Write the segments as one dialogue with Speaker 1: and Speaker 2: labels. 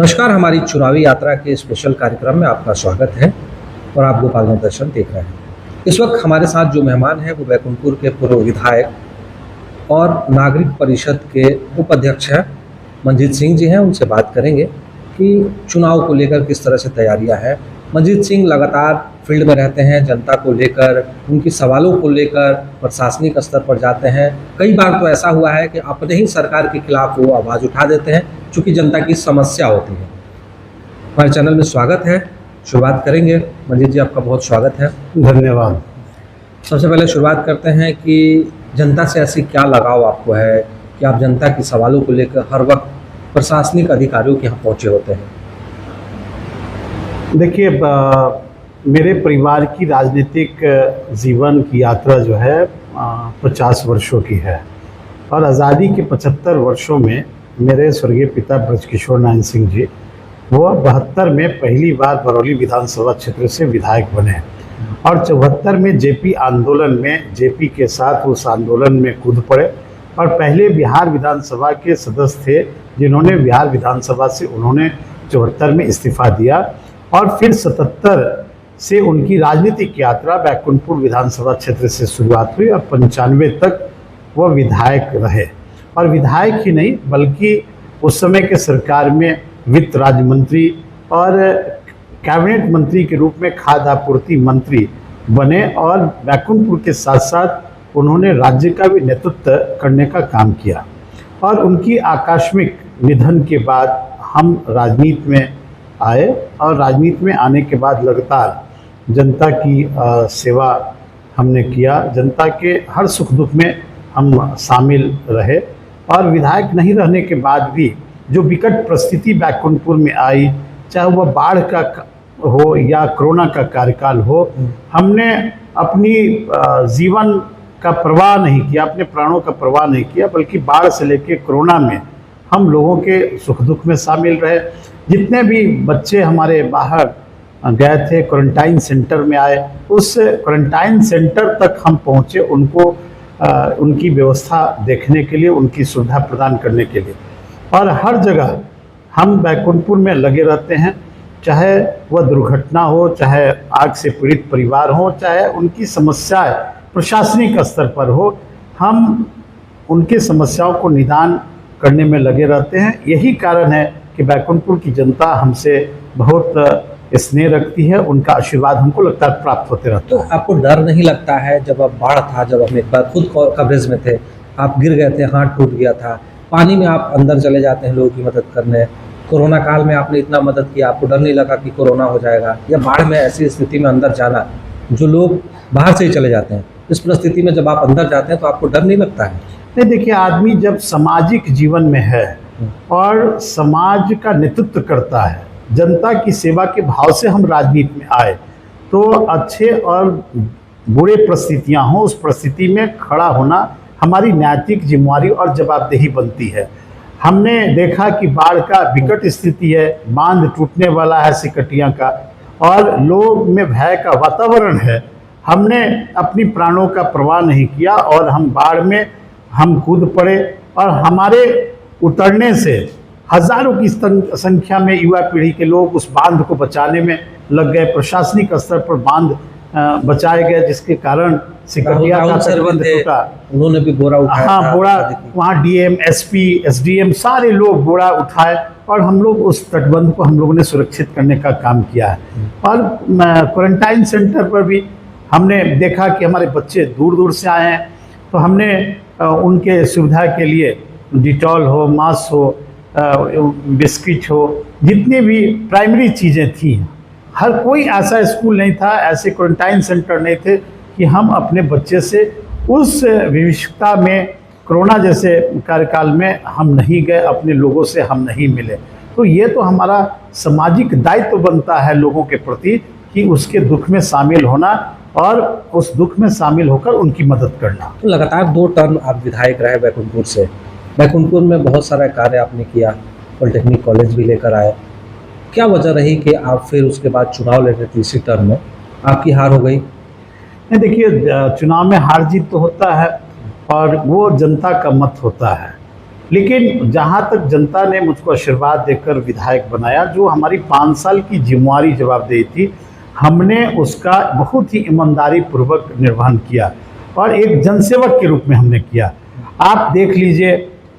Speaker 1: नमस्कार, हमारी चुनावी यात्रा के स्पेशल कार्यक्रम में आपका स्वागत है और आप गोपाल दर्शन देख रहे हैं। इस वक्त हमारे साथ जो मेहमान हैं वो बैकुंठपुर के पूर्व विधायक और नागरिक परिषद के उपाध्यक्ष हैं मंजीत सिंह जी हैं। उनसे बात करेंगे कि चुनाव को लेकर किस तरह से तैयारियां हैं। मंजीत सिंह लगातार फील्ड में रहते हैं, जनता को लेकर, उनकी सवालों को लेकर प्रशासनिक स्तर पर जाते हैं। कई बार तो ऐसा हुआ है कि अपने ही सरकार के खिलाफ वो आवाज़ उठा देते हैं चूँकि जनता की समस्या होती है। हमारे चैनल में स्वागत है। शुरुआत करेंगे। मंजीत जी, आपका बहुत स्वागत है।
Speaker 2: धन्यवाद।
Speaker 1: सबसे पहले शुरुआत करते हैं कि जनता से ऐसी क्या लगाव आपको है कि आप जनता की सवालों को लेकर हर वक्त प्रशासनिक अधिकारियों के यहाँ पहुँचे होते हैं?
Speaker 2: देखिए, मेरे परिवार की राजनीतिक जीवन की यात्रा जो है 50 वर्षों की है और आज़ादी के 75 वर्षों में मेरे स्वर्गीय पिता ब्रजकिशोर नारायण सिंह जी वो 72 में पहली बार बरौली विधानसभा क्षेत्र से विधायक बने और 74 में जेपी आंदोलन में जेपी के साथ उस आंदोलन में कूद पड़े और पहले बिहार विधानसभा के सदस्य थे जिन्होंने बिहार विधानसभा से उन्होंने 74 में इस्तीफा दिया और फिर 77 से उनकी राजनीतिक यात्रा बैकुंठपुर विधानसभा क्षेत्र से शुरुआत हुई और 95 तक वह विधायक रहे। और विधायक ही नहीं बल्कि उस समय के सरकार में वित्त राज्य मंत्री और कैबिनेट मंत्री के रूप में खाद्य आपूर्ति मंत्री बने और बैकुंठपुर के साथ साथ उन्होंने राज्य का भी नेतृत्व करने का काम किया। और उनकी आकस्मिक निधन के बाद हम राजनीति में आए और राजनीति में आने के बाद लगातार जनता की सेवा हमने किया। जनता के हर सुख दुख में हम शामिल रहे और विधायक नहीं रहने के बाद भी जो विकट परिस्थिति बैकुंठपुर में आई, चाहे वह बाढ़ का हो या कोरोना का कार्यकाल हो, हमने अपनी जीवन का परवाह नहीं किया, अपने प्राणों का परवाह नहीं किया, बल्कि बाढ़ से लेकर कोरोना में हम लोगों के सुख दुख में शामिल रहे। जितने भी बच्चे हमारे बाहर गए थे, क्वारंटाइन सेंटर में आए, उस क्वारंटाइन सेंटर तक हम पहुँचे उनको उनकी व्यवस्था देखने के लिए, उनकी सुविधा प्रदान करने के लिए। और हर जगह हम बैकुंठपुर में लगे रहते हैं, चाहे वह दुर्घटना हो, चाहे आग से पीड़ित परिवार हो, चाहे उनकी समस्याएं प्रशासनिक स्तर पर हो, हम उनकी समस्याओं को निदान करने में लगे रहते हैं। यही कारण है कि बैकुंठपुर की जनता हमसे बहुत स्नेह रखती है, उनका आशीर्वाद हमको लगता है प्राप्त होते रहता है।
Speaker 1: तो आपको डर नहीं लगता है जब अब बाढ़ था, जब हम एक बार खुद कवरेज में थे, आप गिर गए थे, हाथ टूट गया था, पानी में आप अंदर चले जाते हैं लोगों की मदद करने, कोरोना काल में आपने इतना मदद किया, आपको डर नहीं लगा कि कोरोना हो जाएगा? या बाढ़ में ऐसी स्थिति में अंदर जाना, जो लोग बाहर से ही चले जाते हैं, इस परिस्थिति में जब आप अंदर जाते हैं तो आपको डर नहीं लगता है?
Speaker 2: नहीं, देखिए, आदमी जब सामाजिक जीवन में है और समाज का नेतृत्व करता है, जनता की सेवा के भाव से हम राजनीति में आए, तो अच्छे और बुरे परिस्थितियां हों, उस परिस्थिति में खड़ा होना हमारी नैतिक जिम्मेवारी और जवाबदेही बनती है। हमने देखा कि बाढ़ का विकट स्थिति है, बांध टूटने वाला है सिकटियाँ का और लोग में भय का वातावरण है। हमने अपनी प्राणों का परवाह नहीं किया और हम बाढ़ में हम कूद पड़े और हमारे उतरने से हजारों की संख्या में युवा पीढ़ी के लोग उस बांध को बचाने में लग गए। प्रशासनिक स्तर पर बांध बचाए गए, जिसके कारण सिकटिया का तटबंध टूटा।
Speaker 1: उन्होंने भी बोरा उठाया।
Speaker 2: हाँ, बोरा, वहाँ डीएम, एसपी, एसडीएम सारे लोग बोरा उठाए और हम लोग उस तटबंध को हम लोगों ने सुरक्षित करने का काम किया है। और क्वारंटाइन सेंटर पर भी हमने देखा कि हमारे बच्चे दूर दूर से आए हैं, तो हमने उनके सुविधा के लिए डिटॉल हो, मास्क हो, बिस्किट हो, जितनी भी प्राइमरी चीज़ें थी, हर कोई ऐसा स्कूल नहीं था, ऐसे क्वारंटाइन सेंटर नहीं थे कि हम अपने बच्चे से उस विवशता में, कोरोना जैसे कार्यकाल में हम नहीं गए, अपने लोगों से हम नहीं मिले। तो ये तो हमारा सामाजिक दायित्व बनता है लोगों के प्रति कि उसके दुख में शामिल होना और उस दुख में शामिल होकर उनकी मदद करना।
Speaker 1: तो लगातार 2 टर्म आप विधायक रहे बैकुंठपुर से। बैकुंठपुर में बहुत सारा कार्य आपने किया, पॉलिटेक्निक कॉलेज भी लेकर आए। क्या वजह रही कि आप फिर उसके बाद चुनाव लड़ रहे थे, इसी टर्म में आपकी हार हो गई?
Speaker 2: नहीं, देखिए, चुनाव में हार जीत तो होता है और वो जनता का मत होता है। लेकिन जहाँ तक जनता ने मुझको आशीर्वाद देकर विधायक बनाया, जो हमारी 5 साल की जिम्मेवारी जवाबदेही थी, हमने उसका बहुत ही ईमानदारी पूर्वक निर्वहन किया और एक जनसेवक के रूप में हमने किया। आप देख लीजिए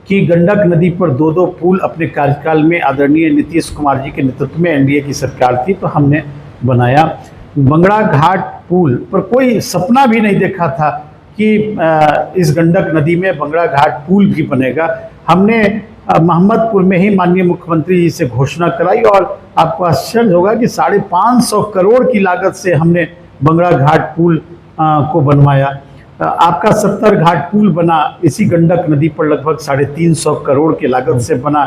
Speaker 2: कि गंडक नदी पर 2 पुल अपने कार्यकाल में आदरणीय नीतीश कुमार जी के नेतृत्व में एनडीए की सरकार थी तो हमने बनाया। बंगड़ा घाट पुल पर कोई सपना भी नहीं देखा था कि इस गंडक नदी में बंगड़ा घाट पुल भी बनेगा। हमने मोहम्मदपुर में ही माननीय मुख्यमंत्री जी से घोषणा कराई और आपको आश्चर्य होगा कि 550 करोड़ की लागत से हमने बंगड़ा घाट पुल को बनवाया। आपका 70 घाट पुल बना इसी गंडक नदी पर, लगभग 350 करोड़ की लागत से बना।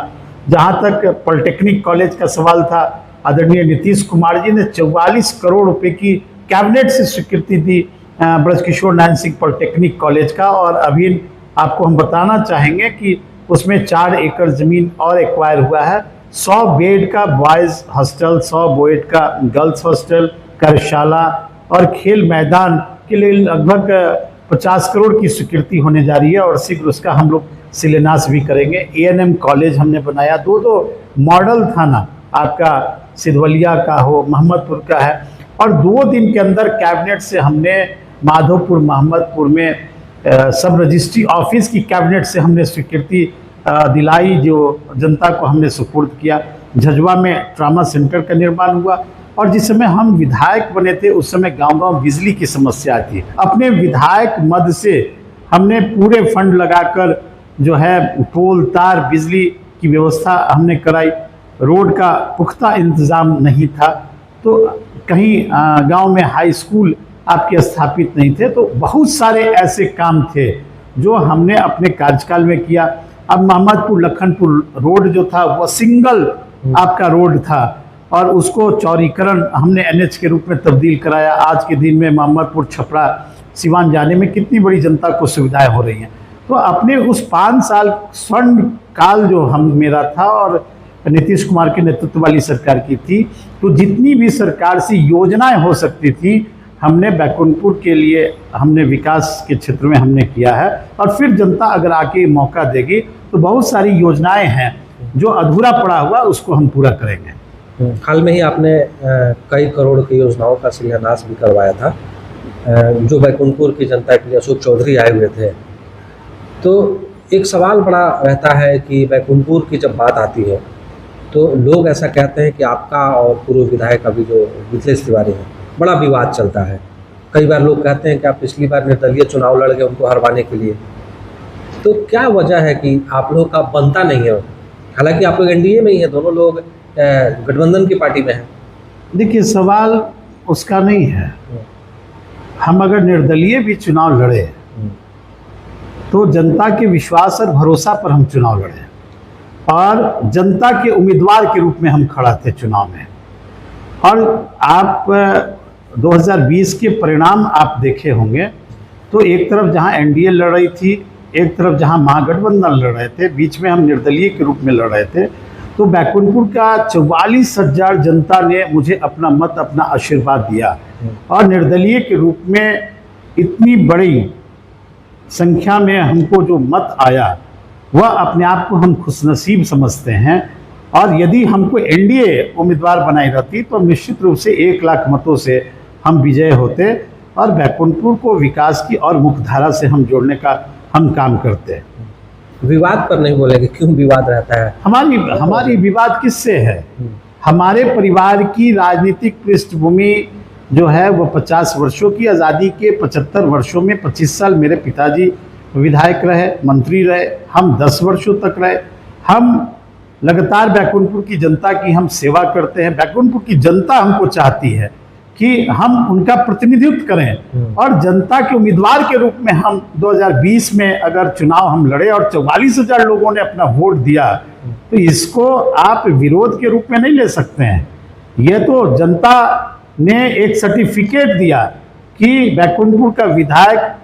Speaker 2: जहाँ तक पॉलिटेक्निक कॉलेज का सवाल था, आदरणीय नीतीश कुमार जी ने 44 करोड़ रुपए की कैबिनेट से स्वीकृति दी ब्रजकिशोर नारायण सिंह पॉलिटेक्निक कॉलेज का। और अभी आपको हम बताना चाहेंगे कि उसमें 4 एकड़ ज़मीन और एक्वायर हुआ है। 100 बेड का बॉयज़ हॉस्टल, 100 बेड का गर्ल्स हॉस्टल, कार्यशाला और खेल मैदान के लिए लगभग 50 करोड़ की स्वीकृति होने जा रही है और शीघ्र उसका हम लोग शिलान्यास भी करेंगे। एएनएम कॉलेज हमने बनाया, 2 मॉडल थाना, आपका सिधवलिया का हो, मोहम्मदपुर का है। और 2 दिन के अंदर कैबिनेट से हमने माधोपुर मोहम्मदपुर में सब रजिस्ट्री ऑफिस की कैबिनेट से हमने स्वीकृति दिलाई, जो जनता को हमने सुपुर्द किया। झज्जवा में ट्रामा सेंटर का निर्माण हुआ और जिस समय हम विधायक बने थे उस समय गांव-गांव बिजली की समस्या थी। अपने विधायक मद से हमने पूरे फंड लगाकर जो है पोल तार बिजली की व्यवस्था हमने कराई। रोड का पुख्ता इंतज़ाम नहीं था तो कहीं गांव में हाई स्कूल आपके स्थापित नहीं थे, तो बहुत सारे ऐसे काम थे जो हमने अपने कार्यकाल में किया। अब मोहम्मदपुर लखनपुर रोड जो था वह सिंगल आपका रोड था और उसको चौड़ीकरण हमने एनएच के रूप में तब्दील कराया। आज के दिन में मोहम्मदपुर छपरा सिवान जाने में कितनी बड़ी जनता को सुविधाएं हो रही हैं। तो अपने उस 5 साल स्वर्ण काल जो मेरा था और नीतीश कुमार के नेतृत्व वाली सरकार की थी, तो जितनी भी सरकार से योजनाएं हो सकती थी हमने बैकुंठपुर के लिए हमने विकास के क्षेत्र में हमने किया है। और फिर जनता अगर आके मौका देगी तो बहुत सारी योजनाएं हैं जो अधूरा पड़ा हुआ उसको हम पूरा करेंगे।
Speaker 1: हाल में ही आपने कई करोड़ की योजनाओं का शिलान्यास भी करवाया था जो बैकुंठपुर की जनता के लिए अशोक चौधरी आए हुए थे। तो एक सवाल बड़ा रहता है कि बैकुंठपुर की जब बात आती है तो लोग ऐसा कहते हैं कि आपका और पूर्व विधायक अभी जो मिथिलेश तिवारी हैं बड़ा विवाद चलता है। कई बार लोग कहते हैं कि आप पिछली बार निर्दलीय चुनाव लड़ गए उनको हरवाने के लिए, तो क्या वजह है कि आप लोगों का बनता नहीं है? हालांकि आप लोग एनडीए में ही हैं, दोनों लोग गठबंधन की पार्टी में हैं।
Speaker 2: देखिए, सवाल उसका नहीं है। हम अगर निर्दलीय भी चुनाव लड़े तो जनता के विश्वास और भरोसा पर हम चुनाव लड़े और जनता के उम्मीदवार के रूप में हम खड़ा थे चुनाव में। और आप 2020 के परिणाम आप देखे होंगे तो एक तरफ जहां एनडीए लड़ रही थी, एक तरफ जहां महागठबंधन लड़ रहे थे, बीच में हम निर्दलीय के रूप में लड़ रहे थे। तो बैकुंठपुर का 44,000 जनता ने मुझे अपना मत, अपना आशीर्वाद दिया और निर्दलीय के रूप में इतनी बड़ी संख्या में हमको जो मत आया वह अपने आप को हम खुशनसीब समझते हैं। और यदि हमको एनडीए उम्मीदवार बनाई रहती तो निश्चित रूप से 1 लाख मतों से हम विजय होते और बैकुंठपुर को विकास की और मुख्यधारा से हम जोड़ने का हम काम करते हैं।
Speaker 1: विवाद पर नहीं बोलेंगे, क्यों विवाद रहता है?
Speaker 2: हमारी विवाद किससे है? हमारे परिवार की राजनीतिक पृष्ठभूमि जो है वो 50 वर्षों की, आज़ादी के 75 वर्षों में 25 साल मेरे पिताजी विधायक रहे, मंत्री रहे, हम 10 वर्षों तक रहे। हम लगातार बैकुंठपुर की जनता की हम सेवा करते हैं। बैकुंठपुर की जनता हमको चाहती है कि हम उनका प्रतिनिधित्व करें और जनता के उम्मीदवार के रूप में हम 2020 में अगर चुनाव हम लड़े और 44,000 लोगों ने अपना वोट दिया तो इसको आप विरोध के रूप में नहीं ले सकते हैं। यह तो जनता ने एक सर्टिफिकेट दिया कि बैकुंठपुर का विधायक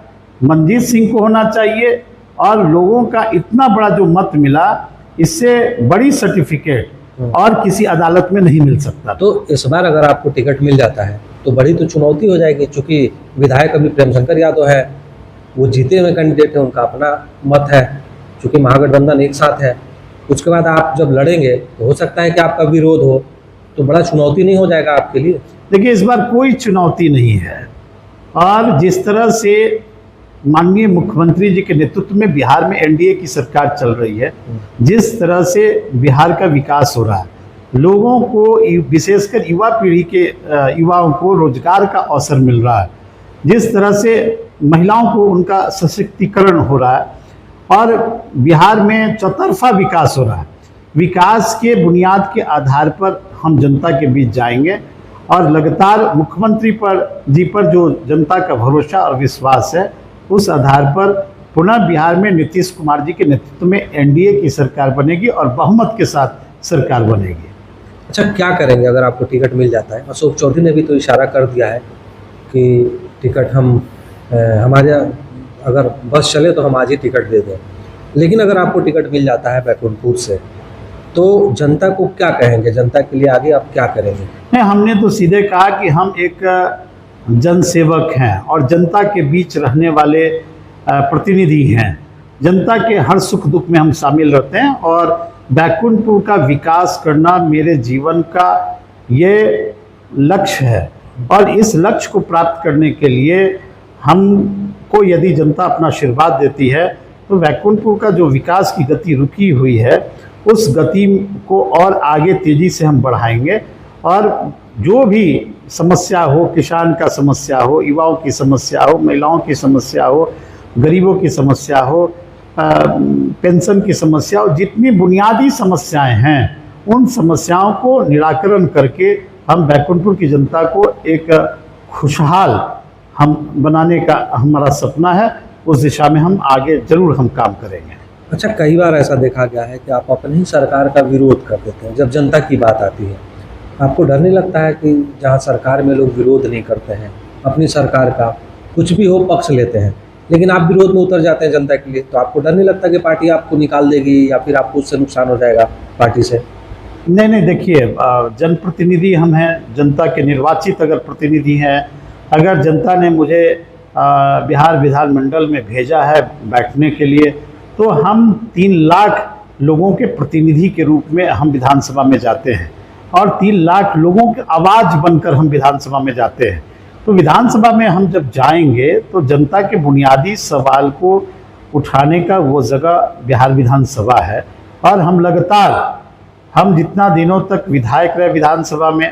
Speaker 2: मनजीत सिंह को होना चाहिए और लोगों का इतना बड़ा जो मत मिला, इससे बड़ी सर्टिफिकेट और किसी अदालत में नहीं मिल सकता।
Speaker 1: तो इस बार अगर आपको टिकट मिल जाता है तो बड़ी तो चुनौती हो जाएगी, क्योंकि विधायक अभी प्रेमशंकर यादव है, वो जीते हुए कैंडिडेट है, उनका अपना मत है। चूँकि महागठबंधन एक साथ है, उसके बाद आप जब लड़ेंगे तो हो सकता है कि आपका विरोध हो, तो बड़ा चुनौती नहीं हो जाएगा आपके लिए?
Speaker 2: देखिए, इस बार कोई चुनौती नहीं है। और जिस तरह से माननीय मुख्यमंत्री जी के नेतृत्व में बिहार में एनडीए की सरकार चल रही है, जिस तरह से बिहार का विकास हो रहा है, लोगों को विशेषकर युवा पीढ़ी के युवाओं को रोजगार का अवसर मिल रहा है, जिस तरह से महिलाओं को उनका सशक्तिकरण हो रहा है और बिहार में चौतरफा विकास हो रहा है। विकास के बुनियाद के आधार पर हम जनता के बीच जाएंगे और लगातार मुख्यमंत्री पर जो जनता का भरोसा और विश्वास है, उस आधार पर पुनः बिहार में नीतीश कुमार जी के नेतृत्व में एनडीए की सरकार बनेगी और बहुमत के साथ सरकार बनेगी।
Speaker 1: अच्छा, क्या करेंगे अगर आपको टिकट मिल जाता है? अशोक चौधरी ने भी तो इशारा कर दिया है कि टिकट हमारे अगर बस चले तो हम आज ही टिकट दे दें। लेकिन अगर आपको टिकट मिल जाता है बैकुंठपुर से, तो जनता को क्या कहेंगे? जनता के लिए आगे आप क्या करेंगे?
Speaker 2: नहीं, हमने तो सीधे कहा कि हम एक जनसेवक हैं और जनता के बीच रहने वाले प्रतिनिधि हैं। जनता के हर सुख दुख में हम शामिल रहते हैं और बैकुंठपुर का विकास करना मेरे जीवन का ये लक्ष्य है। और इस लक्ष्य को प्राप्त करने के लिए हमको यदि जनता अपना आशीर्वाद देती है तो बैकुंठपुर का जो विकास की गति रुकी हुई है, उस गति को और आगे तेज़ी से हम बढ़ाएंगे। और जो भी समस्या हो, किसान का समस्या हो, युवाओं की समस्या हो, महिलाओं की समस्या हो, गरीबों की समस्या हो, पेंशन की समस्या हो, जितनी बुनियादी समस्याएं हैं, उन समस्याओं को निराकरण करके हम बैकुंठपुर की जनता को एक खुशहाल हम बनाने का हमारा सपना है। उस दिशा में हम आगे जरूर हम काम करेंगे।
Speaker 1: अच्छा, कई बार ऐसा देखा गया है कि आप अपनी ही सरकार का विरोध कर देते हैं जब जनता की बात आती है। आपको डर नहीं लगता है कि जहां सरकार में लोग विरोध नहीं करते हैं, अपनी सरकार का कुछ भी हो पक्ष लेते हैं, लेकिन आप विरोध में उतर जाते हैं जनता के लिए, तो आपको डर नहीं लगता कि पार्टी आपको निकाल देगी या फिर आपको उससे नुकसान हो जाएगा पार्टी से?
Speaker 2: नहीं, देखिए, जनप्रतिनिधि हम हैं, जनता के निर्वाचित अगर प्रतिनिधि हैं, अगर जनता ने मुझे बिहार विधानमंडल में भेजा है बैठने के लिए, तो हम 3 लाख लोगों के प्रतिनिधि के रूप में हम विधानसभा में जाते हैं और 3 लाख लोगों की आवाज़ बनकर हम विधानसभा में जाते हैं। तो विधानसभा में हम जब जाएंगे तो जनता के बुनियादी सवाल को उठाने का वो जगह बिहार विधानसभा है। और हम लगातार, हम जितना दिनों तक विधायक रहे विधानसभा में,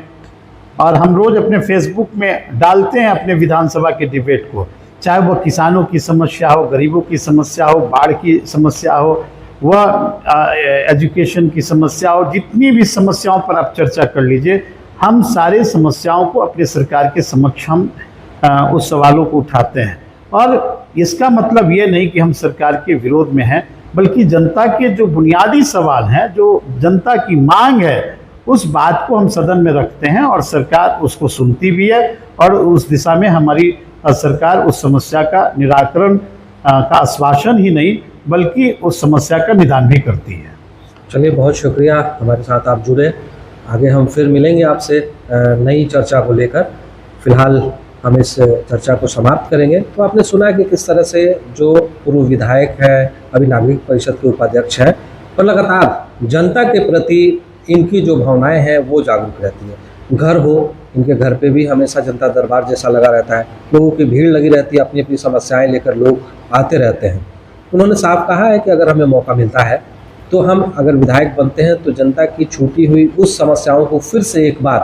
Speaker 2: और हम रोज़ अपने फेसबुक में डालते हैं अपने विधानसभा के डिबेट को, चाहे वह किसानों की समस्या हो, गरीबों की समस्या हो, बाढ़ की समस्या हो, वह एजुकेशन की समस्या हो, जितनी भी समस्याओं पर आप चर्चा कर लीजिए, हम सारे समस्याओं को अपने सरकार के समक्ष हम उस सवालों को उठाते हैं। और इसका मतलब ये नहीं कि हम सरकार के विरोध में हैं, बल्कि जनता के जो बुनियादी सवाल हैं, जो जनता की मांग है, उस बात को हम सदन में रखते हैं और सरकार उसको सुनती भी है और उस दिशा में हमारी सरकार उस समस्या का निराकरण का आश्वासन ही नहीं बल्कि उस समस्या का निदान भी करती है।
Speaker 1: चलिए, बहुत शुक्रिया हमारे साथ आप जुड़े। आगे हम फिर मिलेंगे आपसे नई चर्चा को लेकर। फिलहाल हम इस चर्चा को समाप्त करेंगे। तो आपने सुना कि किस तरह से जो पूर्व विधायक है, अभी नागरिक परिषद के उपाध्यक्ष हैं, और लगातार जनता के प्रति इनकी जो भावनाएं हैं वो जागरूक रहती है। घर हो, इनके घर पे भी हमेशा जनता दरबार जैसा लगा रहता है, लोगों की भीड़ लगी रहती है, अपनी अपनी समस्याएं लेकर लोग आते रहते हैं। उन्होंने साफ कहा है कि अगर हमें मौका मिलता है तो हम अगर विधायक बनते हैं तो जनता की छूटी हुई उस समस्याओं को फिर से एक बार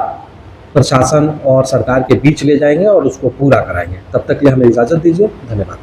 Speaker 1: प्रशासन और सरकार के बीच ले जाएंगे और उसको पूरा कराएंगे। तब तक के लिए हमें इजाज़त दीजिए। धन्यवाद।